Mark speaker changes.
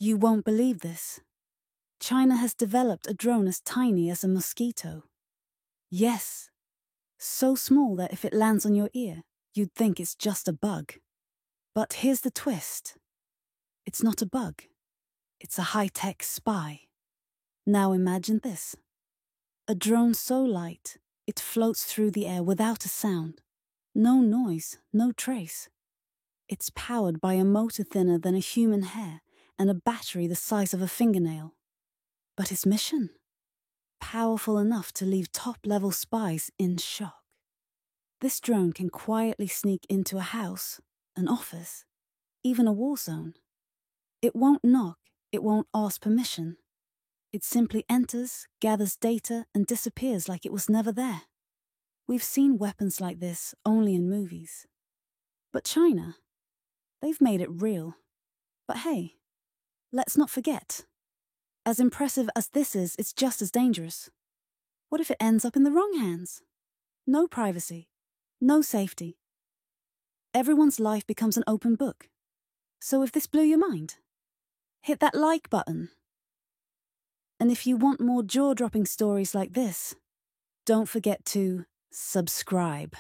Speaker 1: You won't believe this. China has developed a drone as tiny as a mosquito. Yes, so small that if it lands on your ear, you'd think it's just a bug. But here's the twist. It's not a bug. It's a high-tech spy. Now imagine this. A drone so light, it floats through the air without a sound. No noise, no trace. It's powered by a motor thinner than a human hair and a battery the size of a fingernail. But its mission? Powerful enough to leave top-level spies in shock. This drone can quietly sneak into a house, an office, even a war zone. It won't knock, it won't ask permission. It simply enters, gathers data, and disappears like it was never there. We've seen weapons like this only in movies. But China, they've made it real. But hey, let's not forget. As impressive as this is, it's just as dangerous. What if it ends up in the wrong hands? No privacy, no safety. Everyone's life becomes an open book. So if this blew your mind, hit that like button. And if you want more jaw-dropping stories like this, don't forget to subscribe.